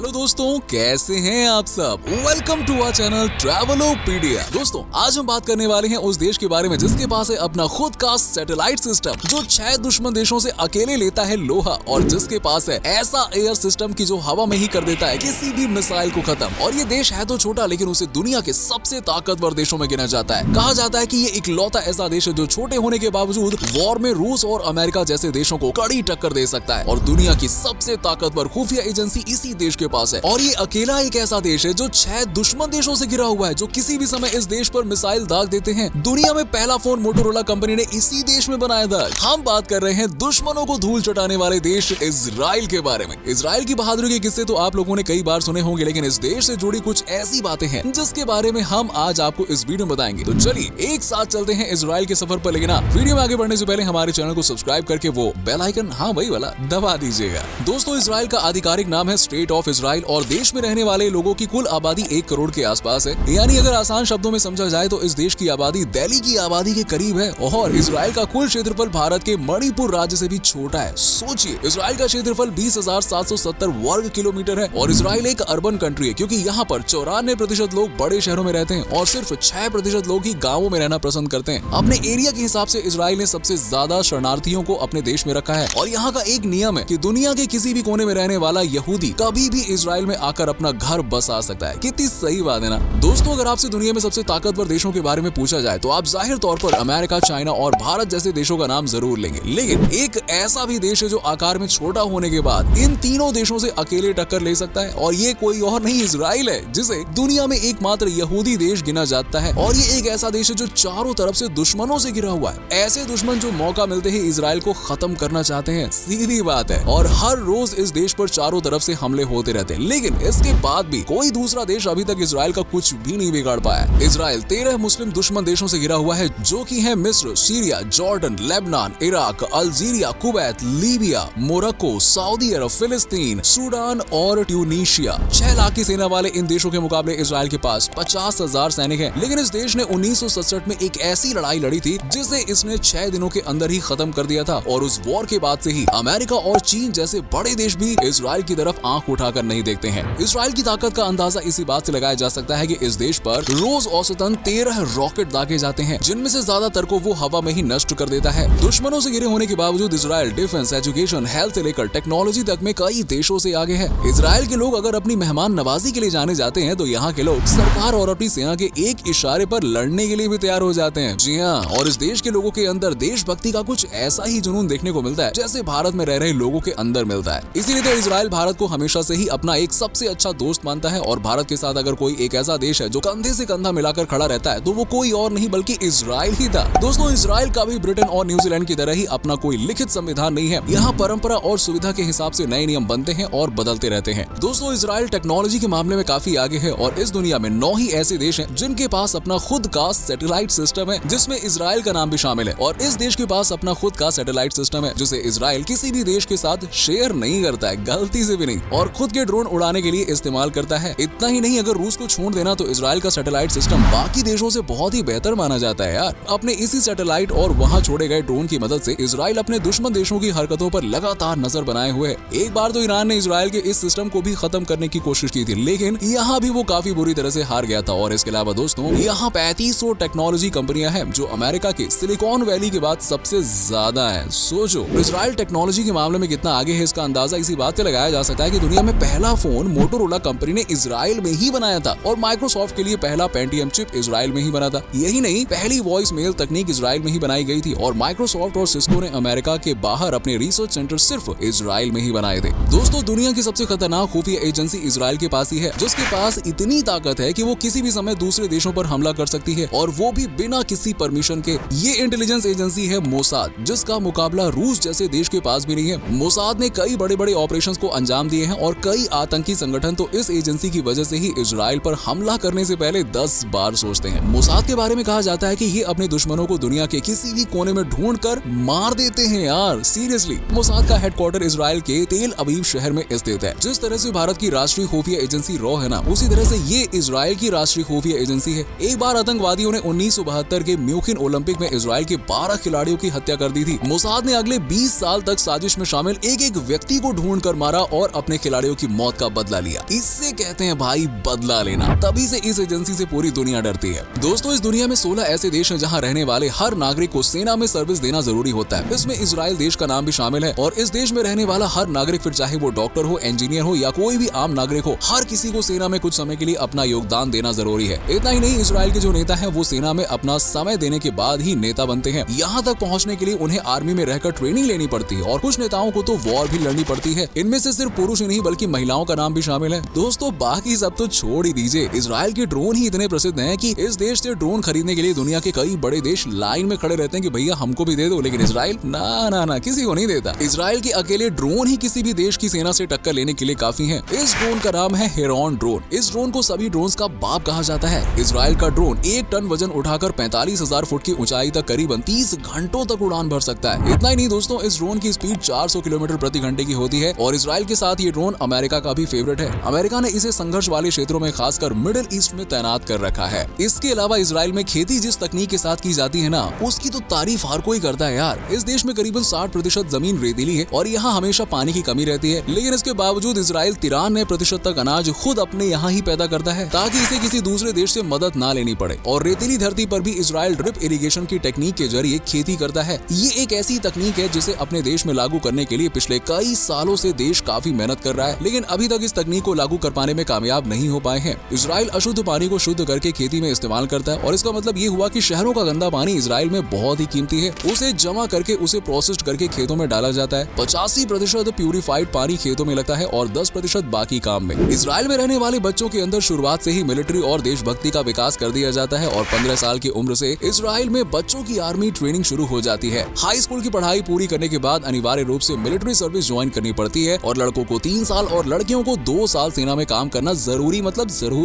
Hello दोस्तों, कैसे हैं आप सब। Welcome to our channel Travelopedia. दोस्तों, आज हम बात करने वाले हैं उस देश के बारे में जिसके पास है अपना खुद का सैटेलाइट सिस्टम, जो 6 दुश्मन देशों से अकेले लेता है लोहा, और जिसके पास है ऐसा एयर सिस्टम की जो हवा में ही कर देता है किसी भी मिसाइल को खत्म। और ये देश है तो छोटा, लेकिन उसे दुनिया के सबसे ताकतवर देशों में गिना जाता है। कहा जाता है कि ये इकलौता ऐसा देश है जो छोटे होने के बावजूद वॉर में रूस और अमेरिका जैसे देशों को कड़ी टक्कर दे सकता है। और दुनिया की सबसे ताकतवर खुफिया एजेंसी इसी देश के पास है। और ये अकेला एक ऐसा देश है जो 6 दुश्मन देशों से घिरा हुआ है, जो किसी भी समय इस देश पर मिसाइल दाग देते हैं। दुनिया में पहला फोन मोटोरोला कंपनी ने इसी देश में बनाया था। हम बात कर रहे हैं दुश्मनों को धूल चटाने वाले देश इजराइल के बारे में। इजराइल की बहादुरी के किस्से तो आप लोगों ने कई बार सुने होंगे, लेकिन इस देश से जुड़ी कुछ ऐसी बातें हैं जिसके बारे में हम आज आपको इस वीडियो में बताएंगे। तो चलिए एक साथ चलते हैं इजराइल के सफर पर। लेकिन वीडियो में आगे बढ़ने से पहले हमारे चैनल को सब्सक्राइब करके वो बेल आइकन, हाँ वही वाला, दबा दीजिएगा। दोस्तों, इजराइल का आधिकारिक नाम है स्टेट ऑफ इजराइल और देश में रहने वाले लोगों की कुल आबादी 1 करोड़ के आसपास है। यानी अगर आसान शब्दों में समझा जाए तो इस देश की आबादी दिल्ली की आबादी के करीब है। और इजराइल का कुल क्षेत्रफल भारत के मणिपुर राज्य से भी छोटा है। सोचिए, इजराइल का क्षेत्रफल 20,770 वर्ग किलोमीटर है। और इजराइल एक अर्बन कंट्री है क्योंकि यहाँ पर 94% लोग बड़े शहरों में रहते हैं और सिर्फ 6% लोग ही गाँवों में रहना पसंद करते हैं। अपने एरिया के हिसाब से इजराइल ने सबसे ज्यादा शरणार्थियों को अपने देश में रखा है। और यहाँ का एक नियम है कि दुनिया के किसी भी कोने में रहने वाला यहूदी कभी भी इजराइल में आकर अपना घर बसा सकता है। कितनी सही बात है ना। दोस्तों, अगर आपसे दुनिया में सबसे ताकतवर देशों के बारे में पूछा जाए तो आप जाहिर तौर पर अमेरिका, चाइना और भारत जैसे देशों का नाम जरूर लेंगे। लेकिन एक ऐसा भी देश है जो आकार में छोटा होने के बाद इन तीनों देशों से अकेले टक्कर ले सकता है, और ये कोई और नहीं इजराइल है, जिसे दुनिया में एकमात्र यहूदी देश गिना जाता है। और ये एक ऐसा देश है जो चारों तरफ से दुश्मनों से घिरा हुआ है। ऐसे दुश्मन जो मौका मिलते ही इजराइल को खत्म करना चाहते हैं, सीधी बात है। और हर रोज इस देश पर चारों तरफ से हमले होते रहते हैं, लेकिन इसके बाद भी कोई दूसरा देश अभी तक इजराइल का कुछ भी नहीं बिगाड़ पाया। इजराइल 13 मुस्लिम दुश्मन देशों से घिरा हुआ है, जो कि है मिस्र, Syria, Jordan, Lebanon, Iraq, Algeria, Kuwait, Libya, Morocco, Saudi Arab, फिलिस्तीन, सूडान और ट्यूनीशिया। 6 लाख की सेना वाले इन देशों के मुकाबले इजराइल के पास 50,000 सैनिक हैं। लेकिन इस देश ने 1967 में एक ऐसी लड़ाई लड़ी थी जिसे इसने 6 दिनों के अंदर ही खत्म कर दिया था। और उस वॉर के बाद से ही अमेरिका और चीन जैसे बड़े देश भी इजराइल की तरफ आंख उठाकर नहीं देखते हैं। इजराइल की ताकत का अंदाजा इसी बात से लगाया जा सकता है कि इस देश पर रोज औसतन 13 रॉकेट दागे जाते हैं, जिनमें से ज्यादातर को वो हवा में ही नष्ट कर देता है। दुश्मनों से घिरे होने के बावजूद इजराइल डिफेंस, एजुकेशन, हेल्थ से लेकर टेक्नोलॉजी तक में कई देशों से आगे है। इजराइल के लोग अगर अपनी मेहमान नवाजी के लिए जाने जाते हैं तो यहाँ के लोग सरकार और अपनी सेना के एक इशारे पर लड़ने के लिए भी तैयार हो जाते हैं। जी हाँ, और इस देश के लोगों के अंदर देशभक्ति का कुछ ऐसा ही जुनून देखने को मिलता है जैसे भारत में रह रहे लोगों के अंदर मिलता है। इसीलिए तो इजराइल भारत को हमेशा से ही अपना एक सबसे अच्छा दोस्त मानता है। और भारत के साथ अगर कोई एक ऐसा देश है जो कंधे से कंधा मिलाकर खड़ा रहता है तो वो कोई और नहीं बल्कि इजराइल ही था। दोस्तों, इजराइल का भी ब्रिटेन और न्यूजीलैंड की तरह ही अपना कोई लिखित संविधान नहीं है। यहाँ परंपरा और सुविधा के हिसाब से नए नियम बनते हैं और बदलते रहते हैं। दोस्तों, इजराइल टेक्नोलॉजी के मामले में काफी आगे है और इस दुनिया में 9 ही ऐसे देश हैं जिनके पास अपना खुद का सैटेलाइट सिस्टम है, जिसमें इजराइल का नाम भी शामिल है। और इस देश के पास अपना खुद का सैटेलाइट सिस्टम है जिसे इजराइल किसी भी देश के साथ शेयर नहीं करता है, गलती से भी नहीं, और खुद के ड्रोन उड़ाने के लिए इस्तेमाल करता है। इतना ही नहीं, अगर रूस को छोड़ देना तो इजराइल का सैटेलाइट सिस्टम बाकी देशों से बहुत ही बेहतर माना जाता है यार। अपने इसी सैटेलाइट और वहां छोड़े गए ड्रोन की मदद से इजराइल अपने दुश्मन देशों की हरकतों पर लगातार नजर बनाए हुए है। एक बार तो ईरान ने इजराइल के इस सिस्टम को भी खत्म करने की कोशिश की थी, लेकिन यहाँ भी वो काफी बुरी तरह से हार गया था। और इसके अलावा दोस्तों, यहाँ 3500 टेक्नोलॉजी कंपनियां हैं जो अमेरिका के सिलिकॉन वैली के बाद सबसे ज्यादा है। सोचो, इजराइल टेक्नोलॉजी के मामले में कितना आगे है, इसका अंदाजा इसी बात से लगाया जा सकता है कि दुनिया में पहला फोन मोटोरोला कंपनी ने इजराइल में ही बनाया था। और माइक्रोसॉफ्ट के लिए पहला पेंटियम चिप इजराइल में ही बना था। यही नहीं, पहली वॉइस मेल तकनीक इजराइल में ही बनाई गई थी। और माइक्रोसॉफ्ट और सिस्को ने अमेरिका के बाहर अपने रिसर्च सेंटर सिर्फ इजराइल में ही बनाए थे। दोस्तों, दुनिया की सबसे खतरनाक खुफिया एजेंसी इजराइल के पास ही है, जिसके पास इतनी ताकत है कि वो किसी भी समय दूसरे देशों पर हमला कर सकती है, और वो भी बिना किसी परमिशन के। ये इंटेलिजेंस एजेंसी है मोसाद, जिसका मुकाबला रूस जैसे देश के पास भी नहीं है। मोसाद ने कई बड़े बड़े ऑपरेशंस को अंजाम दिए हैं और कई आतंकी संगठन तो इस एजेंसी की वजह से ही इजराइल पर हमला करने से पहले 10 बार सोचते हैं। मोसाद के बारे में कहा जाता है कि ये अपने दुश्मनों को दुनिया के किसी भी कोने में ढूंढ कर मार देते हैं यार, सीरियसली। मोसाद का हेडक्वार्टर इजराइल के तेल अवीव शहर में स्थित है। जिस तरह से भारत की राष्ट्रीय खुफिया एजेंसी रॉ है ना, उसी तरह से ये इजराइल की राष्ट्रीय खुफिया एजेंसी है। एक बार आतंकवादियों ने 1972 के म्यूनिख ओलंपिक में इजराइल के 12 खिलाड़ियों की हत्या कर दी थी। मोसाद ने अगले 20 साल तक साजिश में शामिल एक एक व्यक्ति को ढूंढ कर मारा और अपने खिलाड़ियों की मौत का बदला लिया। इससे कहते हैं भाई बदला लेना। तभी से इस एजेंसी से पूरी दुनिया डरती है। दोस्तों, इस दुनिया में 16 ऐसे देश हैं जहां रहने वाले हर नागरिक को सेना में सर्विस देना जरूरी होता है। इसमें इजराइल देश का नाम भी शामिल है और इस देश में रहने वाला हर नागरिक, फिर चाहे वो डॉक्टर हो, इंजीनियर हो या कोई भी आम नागरिक हो, हर किसी को सेना में कुछ समय के लिए अपना योगदान देना जरूरी है। इतना ही नहीं, इजराइल के जो नेता हैं वो सेना में अपना समय देने के बाद ही नेता बनते हैं। यहाँ तक पहुँचने के लिए उन्हें आर्मी में रहकर ट्रेनिंग लेनी पड़ती है और कुछ नेताओं को तो वॉर भी लड़नी पड़ती है। इनमें से सिर्फ पुरुष ही नहीं बल्कि महिलाओं का नाम भी शामिल है। दोस्तों, बाकी सब तो छोड़ ही दीजिए, इजराइल के ड्रोन ही इतने प्रसिद्ध हैं कि इस देश से ड्रोन खरीदने के लिए दुनिया के कई बड़े देश लाइन में खड़े रहते हैं कि भैया हमको भी दे दो, लेकिन इजराइल ना किसी को नहीं देता। इजराइल के अकेले ड्रोन ही किसी भी देश की सेना से टक्कर लेने के लिए काफी हैं। इस ड्रोन का नाम है हेरॉन ड्रोन। इस ड्रोन को सभी ड्रोन्स का बाप कहा जाता है। इजराइल का ड्रोन 1 टन वजन उठाकर 45,000 फुट की ऊंचाई तक करीबन 30 घंटों तक उड़ान भर सकता है। इतना ही नहीं दोस्तों, इस ड्रोन की स्पीड 400 किलोमीटर प्रति घंटे की होती है और इजराइल के साथ ये ड्रोन अमेरिका का भी फेवरेट है। अमेरिका ने इसे संघर्ष वाले क्षेत्रों में, खासकर मिडिल ईस्ट में तैनात कर रखा है। इसके अलावा इजराइल में खेती जिस तकनीक के साथ की जाती है ना, उसकी तो तारीफ हर कोई करता है यार। इस देश में करीबन 60% जमीन रेतीली है और यहाँ हमेशा पानी की कमी रहती है, लेकिन इसके बावजूद इजराइल 93% तक अनाज खुद अपने यहाँ ही पैदा करता है ताकि इसे किसी दूसरे देश से मदद ना लेनी पड़े। और रेतीली धरती पर भी इजराइल ड्रिप इरिगेशन की टेक्निक के जरिए खेती करता है। ये एक ऐसी तकनीक है जिसे अपने देश में लागू करने के लिए पिछले कई सालों से देश काफी मेहनत कर रहा है, लेकिन अभी तक इस तकनीक को लागू कर पाने में कामयाब नहीं हो पाए हैं। इजराइल अशुद्ध पानी को शुद्ध करके खेती में इस्तेमाल करता है और इसका मतलब ये हुआ कि शहरों का गंदा पानी इजराइल में बहुत ही कीमती है। उसे जमा करके उसे प्रोसेस करके खेतों में डाला जाता है। 85% प्यूरिफाइड पानी खेतों में लगता है और 10% बाकी काम में। इजराइल में रहने वाले बच्चों के अंदर शुरुआत से ही मिलिट्री और देशभक्ति का विकास कर दिया जाता है और 15 साल की उम्र से इजराइल में बच्चों की आर्मी ट्रेनिंग शुरू हो जाती है। हाई स्कूल की पढ़ाई पूरी करने के बाद अनिवार्य रूप से मिलिट्री सर्विस ज्वाइन करनी पड़ती है और लड़कों को 3 साल और लड़कियों को 2 साल सेना में काम करना जरूरी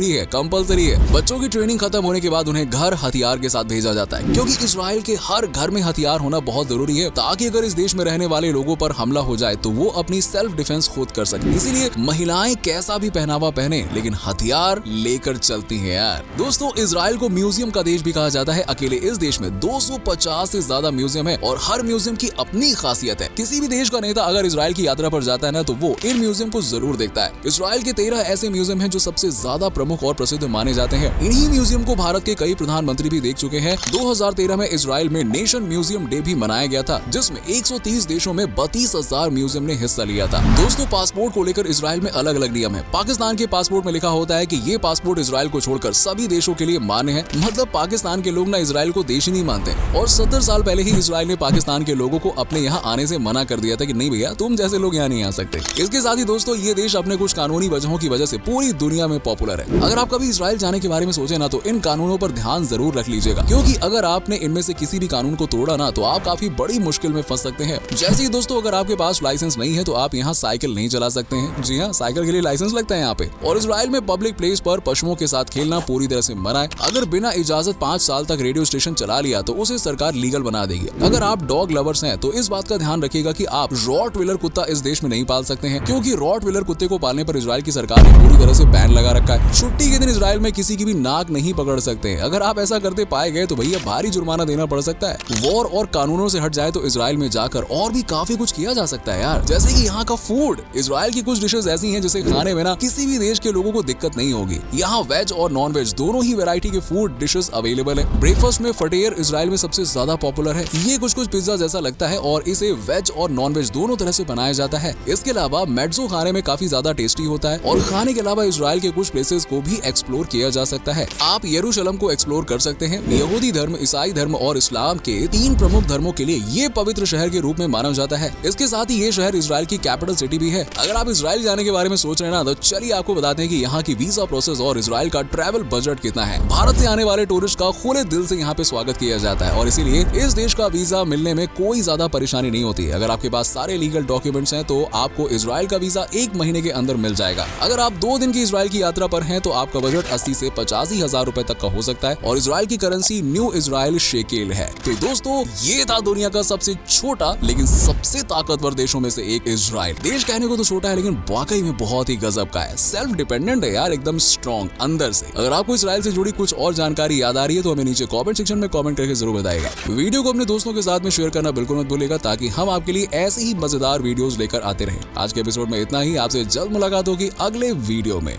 है, कंपलसरी है। बच्चों की ट्रेनिंग खत्म होने के बाद उन्हें घर हथियार के साथ भेजा जाता है, क्योंकि इजराइल के हर घर में हथियार होना बहुत जरूरी है ताकि अगर इस देश में रहने वाले लोगों पर हमला हो जाए तो वो अपनी सेल्फ डिफेंस खुद कर सके। इसीलिए महिलाएं कैसा भी पहनावा पहने लेकिन हथियार लेकर चलती हैं यार। दोस्तों, इजराइल को म्यूजियम का देश भी कहा जाता है। अकेले इस देश में 250 से ज्यादा म्यूजियम है और हर म्यूजियम की अपनी खासियत है। किसी भी देश का नेता अगर इजराइल की यात्रा पर जाता है ना, तो वो इन म्यूजियम को जरूर देखता है। इजराइल के 13 ऐसे म्यूजियम हैं जो सबसे ज्यादा प्रमुख और प्रसिद्ध माने जाते हैं। इन्हीं म्यूजियम को भारत के कई प्रधानमंत्री भी देख चुके हैं। 2013 में इजराइल में नेशन म्यूजियम डे भी मनाया गया था, जिसमें 130 देशों में 32,000 म्यूजियम ने हिस्सा लिया था। दोस्तों, पासपोर्ट को लेकर इजराइल में अलग अलग नियम है। पाकिस्तान के पासपोर्ट में लिखा होता है कि ये पासपोर्ट इजराइल को छोड़कर सभी देशों के लिए मान्य है। मतलब पाकिस्तान के लोग ना इजराइल को देश ही नहीं मानते और 70 साल पहले ही इजराइल ने पाकिस्तान के लोगों को अपने यहाँ आने से मना कर दिया था कि नहीं भैया, तुम जैसे लोग यहाँ नहीं आ सकते। इसके साथ ही दोस्तों, ये देश अपने कुछ कानूनी वजहों की वजह से पूरी दुनिया में पॉपुलर है। अगर आप कभी इजराइल जाने के बारे में सोचे ना, तो इन कानूनों पर ध्यान जरूर रख लीजिएगा, क्योंकि अगर आपने इनमें से किसी भी कानून को तोड़ा ना, तो आप काफी बड़ी मुश्किल में फंस सकते हैं। जैसे ही दोस्तों, अगर आपके पास लाइसेंस नहीं है तो आप यहाँ साइकिल नहीं चला सकते हैं। जी हाँ, साइकिल के लिए लाइसेंस लगता है यहाँ पे। और इजराइल में पब्लिक प्लेस पर पशुओं के साथ खेलना पूरी तरह से मना है। अगर बिना इजाजत 5 साल तक रेडियो स्टेशन चला लिया तो उसे सरकार लीगल बना देगी। अगर आप डॉग लवर्स हैं तो इस बात का ध्यान रखिएगा कि आप रॉटविलर कुत्ता इस देश में नहीं पाल सकते हैं, क्योंकि रॉटविलर कुत्ते को पालने पर इजराइल की सरकार ने पूरी तरह से बैन लगा रखा है। छुट्टी के दिन इजराइल में किसी की भी नाक नहीं पकड़ सकते हैं। अगर आप ऐसा करते पाए गए तो भैया भारी जुर्माना देना पड़ सकता है। वॉर और कानूनों से हट जाए तो इजराइल में जाकर और भी काफी कुछ किया जा सकता है यार, जैसे कि यहाँ का फूड। इजराइल की कुछ डिशेज ऐसी हैं जिसे खाने में ना किसी भी देश के लोगों को दिक्कत नहीं होगी। यहाँ वेज और नॉन वेज दोनों ही वैरायटी के फूड डिशेस अवेलेबल है। ब्रेकफास्ट में फटेयर इजराइल में सबसे ज्यादा पॉपुलर है। ये कुछ पिज्जा जैसा लगता है और इसे वेज और नॉन वेज दोनों तरह से बनाया जाता है। इसके अलावा मेट्जो खाने में काफी ज्यादा टेस्टी होता है। और खाने के अलावा इजराइल के कुछ प्लेसेस को भी एक्सप्लोर किया जा सकता है। आप यरूशलेम को एक्सप्लोर कर सकते हैं। यहूदी धर्म, ईसाई धर्म और इस्लाम के 3 प्रमुख धर्मों के लिए ये पवित्र शहर के रूप में माना जाता है। इसके साथ ही ये शहर इजराइल की कैपिटल सिटी भी है। अगर आप इजराइल जाने के बारे में सोच रहे हैं ना, तो चलिए आपको बताते हैं कि यहाँ की वीजा प्रोसेस और इजराइल का ट्रैवल बजट कितना है। भारत से आने वाले टूरिस्ट का खुले दिल से यहाँ पे स्वागत किया जाता है और इसीलिए इस देश का वीजा मिलने में कोई ज्यादा परेशानी नहीं होती। अगर आपके पास सारे लीगल डॉक्यूमेंट्स हैं तो आपको इजराइल का वीजा 1 महीने के अंदर मिल जाएगा। अगर आप 2 दिन की इजराइल की यात्रा पर हैं तो आपका बजट 80 से 85 हजार रुपए तक का हो सकता है और इजराइल की करेंसी न्यू इजराइल शेकेल है। तो दोस्तों, ये था दुनिया का सबसे छोटा लेकिन सबसे ताकतवर देशों में से एक इजराइल। देश कहने को तो छोटा है लेकिन वाकई में बहुत ही गजब का है। सेल्फ डिपेंडेंट है यार, एकदम स्ट्रॉन्ग अंदर से। अगर आपको इजराइल से जुड़ी कुछ और जानकारी याद आ रही है तो हमें नीचे कमेंट सेक्शन में कमेंट करके जरूर बताइएगा। वीडियो को अपने दोस्तों के साथ में शेयर करना बिल्कुल मत भूलिएगा, ताकि हम आपके लिए ऐसे ही मजेदार वीडियोस लेकर आते रहें। आज के एपिसोड में इतना ही। आपसे जल्द मुलाकात होगी अगले वीडियो में।